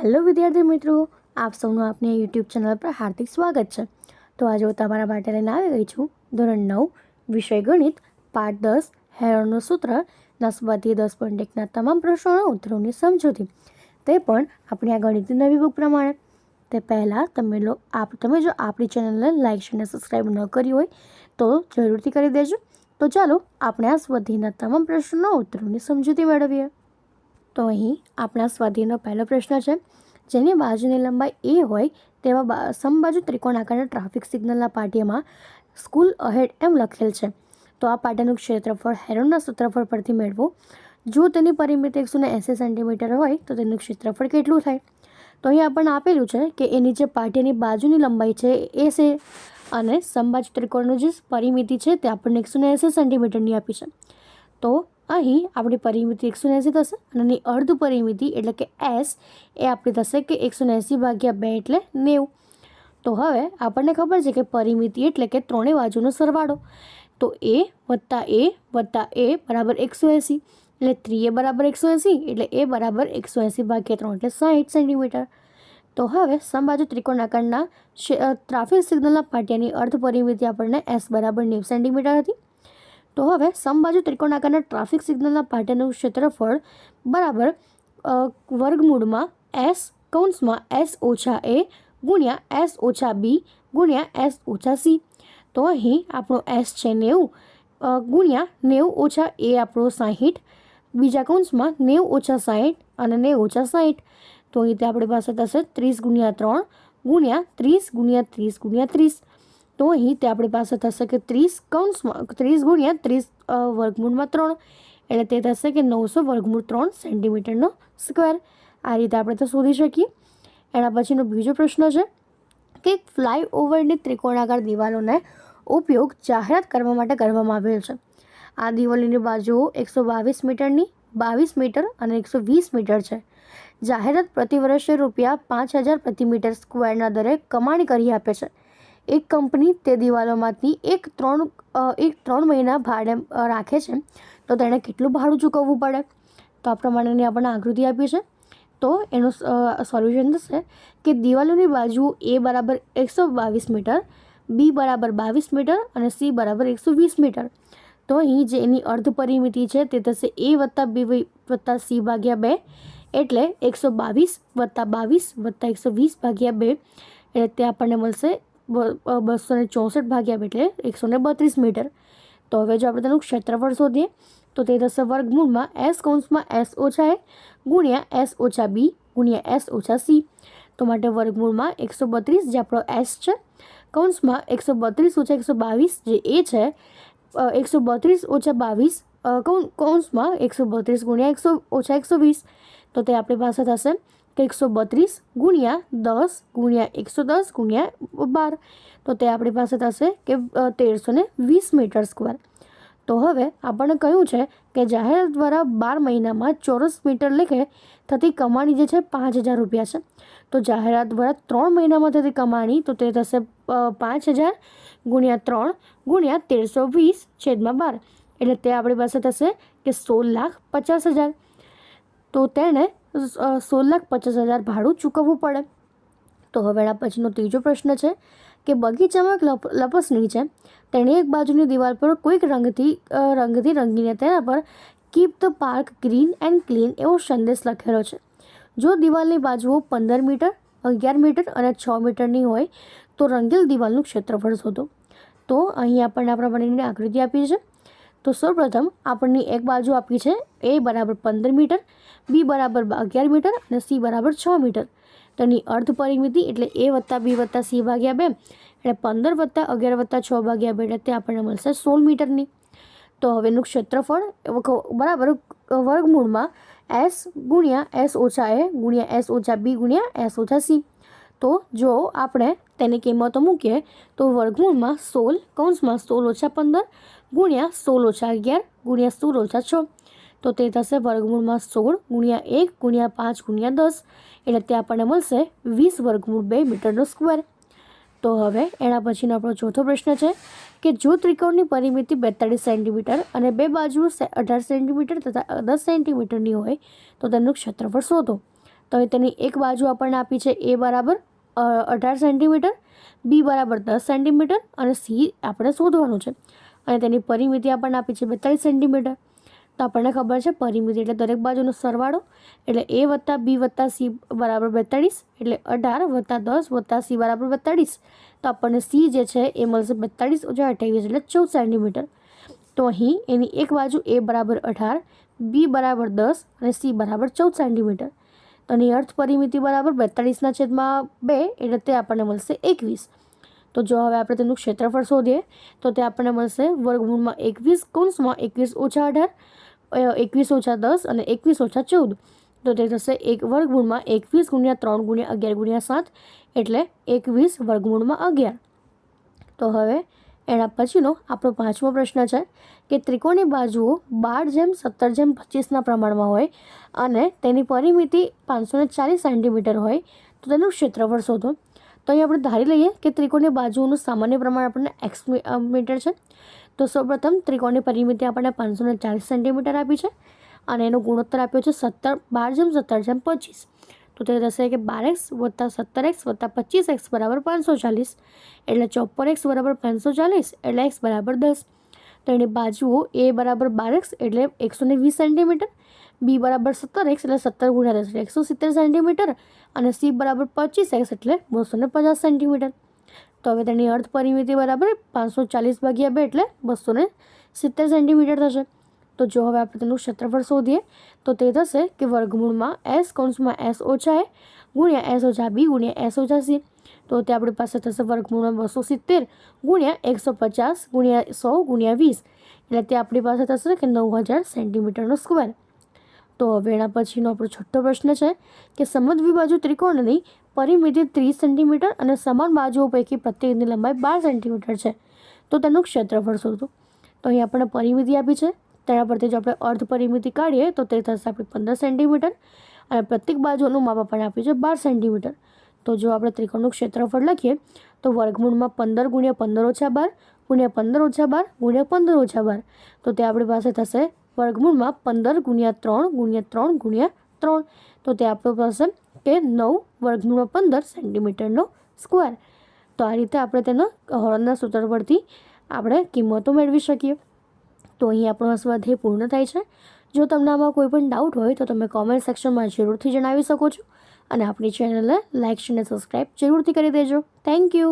Hello વિદ્યાર્થી મિત્રો, આપ સૌનું આપની યુટ્યુબ ચેનલ પર હાર્દિક સ્વાગત છે। તો આજે હું તમારા માટે લઈને આવી ગઈ છું ધોરણ 9 વિષય ગણિત પાઠ 10 હેરોનનું સૂત્રના સ્વાધ્યાય 10.1ના તમામ પ્રશ્નોના ઉત્તરોની સમજૂતી, તે પણ આપણી આ ગણિતની નવી બુક પ્રમાણે। તે પહેલાં તમે જો આપણી ચેનલને લાઇક અને સબસ્ક્રાઈબ ન કરી હોય તો જરૂરથી કરી દેજો। તો ચાલો આપણે આ સ્વાધ્યાયના તમામ પ્રશ્નોના ઉત્તરોની સમજૂતી મેળવીએ। તો અહીં આપણા સ્વાધ્યાયનો પહેલો પ્રશ્ન છે, જેની બાજુની લંબાઈ a હોય તેવા સમબાજુ ત્રિકોણાકારના ટ્રાફિક સિગ્નલના પાટિયામાં સ્કૂલ અહેડ એમ લખેલ છે, તો આ પાટિયાનું ક્ષેત્રફળ હેરોનના સૂત્રફળ પરથી મેળવો। જો તેની પરિમિતિ 180 સેન્ટીમીટર હોય તો તેનું ક્ષેત્રફળ કેટલું થાય? તો અહીં આપણને આપેલું છે કે એની જે પાટિયાની બાજુની લંબાઈ છે એ છે અને સમબાજુ ત્રિકોણનું જે પરિમિતિ છે તે આપણને 180 સેન્ટીમીટરની આપી છે। તો અહીં આપણી પરિમિતિ 180 થશે અને એની અર્ધ પરિમિતિ એટલે કે એસ એ આપણી થશે કે 180/2 એટલે 90। તો હવે આપણને ખબર છે કે પરિમિતિ એટલે કે ત્રણેય બાજુનો સરવાળો, તો a બરાબર 180 એટલે 3a બરાબર 180 એટલે a બરાબર 180/3 એટલે 60 સેન્ટીમીટર। તો હવે સમબાજુ ત્રિકોણાકારના ટ્રાફિક સિગ્નલના પાટિયાની અર્ધ પરિમિતિ આપણને s બરાબર 90 સેન્ટીમીટર હતી। તો હવે સમબાજુ ત્રિકોણાકારના ટ્રાફિક સિગ્નલના પાટિયાનું ક્ષેત્રફળ બરાબર વર્ગમૂળમાં s કૌંસમાં s ઓછા a ગુણ્યા s ઓછા b ગુણ્યા s ઓછા c। તો અહીં આપણો s છે 90 ગુણ્યા 90 ઓછા a આપણો 60, બીજા કૌંસમાં 90 ઓછા 60 અને 90 ઓછા 60, તો અહીં આપણી પાસે થશે 30 ગુણ્યા 3 ગુણ્યા 30 ગુણ્યા 30 ગુણ્યા 30। તો અહીં તે આપણી પાસે થશે કે 30 ગુણ્યા 30 વર્ગમૂળમાં 3 એટલે તે થશે કે 900 વર્ગમૂળ 3 સેન્ટીમીટરનો સ્ક્વેર। આ રીતે આપણે તો શોધી શકીએ। એના પછીનો બીજો પ્રશ્ન છે કે ફ્લાયઓવરની ત્રિકોણાકાર દિવાલોને ઉપયોગ જાહેરાત કરવા માટે કરવામાં આવેલ છે। આ દિવાલોની બાજુઓ 122 મીટરની, 22 મીટર અને 120 મીટર છે। જાહેરાત પ્રતિ વર્ષે ₹5000 પ્રતિ મીટર સ્ક્વેરના દરે કમાણી કરી આપે છે। એક કંપની તે દિવાલોમાંથી એક 3 મહિના ભાડે રાખે છે, તો તેણે કેટલું ભાડું ચૂકવવું પડે? તો આ પ્રમાણેની આપણને આકૃતિ આપી છે। તો એનું સોલ્યુશન થશે કે દિવાલોની બાજુ a બરાબર 122 મીટર, b બરાબર 22 મીટર અને c બરાબર 120 મીટર। તો અહીં જે એની અર્ધ પરિમિતિ છે તે થશે a વત્તા b વત્તા c/2 એટલે 122 વત્તા 22 વત્તા 120/2 એટલે તે આપણને મળશે 264/2 એટલે 132 મીટર। તો હવે જો આપણે તેનું ક્ષેત્રફળ શોધીએ તો તે થશે વર્ગમૂળમાં s કૌંસમાં s ઓછા a ગુણ્યા s ઓછા b ગુણ્યા s ઓછા c। તો માટે વર્ગમૂળમાં 132 જે આપણો s છે, કૌંસમાં 132 ઓછા 122 જે a છે, 132 ઓછા 22 કૌંસમાં 132 ગુણ્યા 100 ઓછા 120, તો તે આપણી પાસે થશે કે 132 ગુણ્યા 10 ગુણ્યા 110 ગુણ્યા 12, તો તે આપણી પાસે થશે કે 1320 મીટર સ્ક્વેર। તો હવે આપણને કહ્યું છે કે જાહેરાત દ્વારા 12 મહિનામાં ચોરસ મીટર લેખે થતી કમાણી જે છે ₹5000 છે। તો જાહેરાત દ્વારા 3 મહિનામાં થતી કમાણી તો તે થશે 5000 ગુણ્યા 3 ગુણ્યા 1320/12 એટલે તે આપણી પાસે થશે કે 16,50,000। તો તેણે 16,50,000 ભાડું ચૂકવવું પડે। તો હવે એના પછીનો ત્રીજો પ્રશ્ન છે કે બગીચામાં લપસણી છે, તેણે એક બાજુની દિવાલ પર કોઈક રંગથી રંગીને તેના પર keep the park green and clean એવો સંદેશ લખેલો છે। જો દિવાલની બાજુઓ 15 મીટર, 11 મીટર અને 6 મીટરની હોય તો રંગેલ દિવાલનું ક્ષેત્રફળ શોધો। તો અહીં આપણને આ પ્રમાણેની આકૃતિ આપી છે। તો સૌપ્રથમ આપણને એક બાજુ આપી છે a બરાબર 15 મીટર, b બરાબર 11 મીટર અને c બરાબર 6 મીટર। તો એની અર્ધ પરિમિતિ એટલે a વત્તા b વત્તા c/2 એટલે 15 વત્તા 11 વત્તા 6/2 એટલે તે આપણને મળશે 16 મીટરની। તો હવે એનું ક્ષેત્રફળ બરાબર વર્ગમૂળમાં s ગુણ્યા s ઓછા a ગુણ્યા s ઓછા b ગુણ્યા s ઓછા c। તો જો આપણે તેની કિંમતો મૂકીએ તો વર્ગમૂળમાં 16 કૌંસમાં 16 ઓછા 15 ગુણ્યા 16 ઓછા 11 ગુણ્યા 16 ઓછા 6, તો તે થશે વર્ગમૂળમાં 16 ગુણ્યા 1 ગુણ્યા 5 ગુણ્યા 10 એટલે તે આપણને મળશે 20 વર્ગમૂળ 2 મીટરનો સ્ક્વેર। તો હવે એના પછીનો આપણો ચોથો પ્રશ્ન છે કે જો ત્રિકોણની પરિમિતિ 42 સેન્ટીમીટર અને બે બાજુઓ 18 સેન્ટીમીટર તથા 10 સેન્ટીમીટરની હોય તો તેનું ક્ષેત્રફળ શોધો। તો હવે તેની એક બાજુ આપણને આપી છે એ બરાબર 18 સેન્ટીમીટર, બી બરાબર 10 સેન્ટીમીટર અને સી આપણે શોધવાનું છે. અને તેની પરિમિતિ આપણને આપી છે 42 સેન્ટીમીટર. તો આપણને ખબર છે પરિમિતિ એટલે દરેક બાજુનો સરવાળો, એટલે એ વત્તા બી વત્તા સી બરાબર 42, એટલે 18 વત્તા 10 વત્તા સી બરાબર 42. તો આપણને સી જે છે એ મળશે 42 ઓછા 28 એટલે 14 સેન્ટીમીટર. તો અહીં એની એક બાજુ એ બરાબર 18, બી બરાબર 10 અને સી બરાબર 14 સેન્ટીમીટર. તો એની અર્થ પરિમિતિ બરાબર 42/2 એટલે તે આપણને મળશે 21. તો જો હવે આપણે તેનું ક્ષેત્રફળ શોધીએ તો તે આપણને મળશે વર્ગમૂળમાં 21 કૌંસમાં 21 ઓછા 18, 21 ઓછા 10 અને 21 ઓછા 14. તો તે થશે એક વર્ગમૂળમાં 21 ગુણ્યા 3 ગુણ્યા 11 ગુણ્યા 7 એટલે 21 વર્ગમૂળમાં 11. તો હવે એના પછીનો આપણો 5મો પ્રશ્ન છે કે ત્રિકોણની બાજુઓ 12/17/25ના પ્રમાણમાં હોય અને તેની પરિમિતિ 540 સેન્ટીમીટર હોય તો તેનું ક્ષેત્રફળ શોધો. તો અહીં આપણે ધારી લઈએ કે ત્રિકોણની બાજુઓનું સામાન્ય પ્રમાણ આપણને x મીટર છે. તો સૌપ્રથમ ત્રિકોણની પરિમિતિ આપણને 540 સેન્ટીમીટર આપી છે અને એનો ગુણોત્તર આપ્યો છે 12/17/25. તો તે થશે કે 12x વત્તા 17x વત્તા 25x બરાબર 540, એટલે 54x બરાબર 540 એટલે x બરાબર 10. તો એની બાજુઓ એ બરાબર 12x એટલે 120 સેન્ટીમીટર, બી બરાબર 17x એટલે 17 ગુણ્યા 10 એટલે 170 સેન્ટીમીટર અને સી બરાબર 25x એટલે 250 સેન્ટીમીટર. તો હવે તેની અર્ધ પરિમિતિ બરાબર 540/2 એટલે 270 સેન્ટીમીટર થશે. તો જો હવે આપણે તેનું ક્ષેત્રફળ શોધીએ તો તે થશે કે વર્ગમૂળમાં s કૌંસમાં s ઓછા એ ગુણ્યા s ઓછા બી ગુણ્યા s ઓછા સી. તો તે આપણી પાસે થશે વર્ગમૂળમાં 270 ગુણ્યા 150 ગુણ્યા 100 ગુણ્યા 20 એટલે તે આપણી પાસે થશે કે 9000 સેન્ટીમીટરનો સ્ક્વેર. તો હવે એના પછીનો આપણો છઠ્ઠો પ્રશ્ન છે કે સમદ્વિબાજુ ત્રિકોણની પરિમિતિ 30 સેન્ટીમીટર અને સમાન બાજુઓ પૈકી પ્રત્યેકની લંબાઈ 12 સેન્ટીમીટર છે. તો તેનું ક્ષેત્રફળ શોધો. તો અહીં આપણને પરિમિતિ આપી છે, તેના પરથી જો આપણે અર્ધ પરિમિતિ કાઢીએ તો તે થશે આપણે 15 સેન્ટીમીટર અને પ્રત્યેક બાજુનું માપ આપણને આપ્યું છે 12 સેન્ટીમીટર. તો જો આપણે ત્રિકોણનું ક્ષેત્રફળ લખીએ તો વર્ગમૂળમાં 15 ગુણ્યા 15 ઓછા 12 ગુણ્યા 15 ઓછા 12 ગુણ્યા 15 ઓછા 12. તો તે આપણી પાસે થશે વર્ગમૂળમાં 15 ગુણ્યા 3 ગુણ્યા 3 ગુણ્યા 3. તો તે આપણી પાસે કે 9 વર્ગમૂળમાં 15 સેન્ટીમીટરનો સ્ક્વેર. તો આ રીતે આપણે તેનો હળના સૂત્ર પરથી આપણે કિંમતો મેળવી શકીએ. તો અહીં આપણો આ સ્વાધ્યાય પૂર્ણ થાય છે. જો તમને આમાં કોઈ પણ ડાઉટ હોય તો તમે કોમેન્ટ સેક્શનમાં જરૂરથી જણાવી શકો છો અને આપણી ચેનલને લાઇક અને સબસ્ક્રાઈબ જરૂરથી કરી દેજો. Thank you.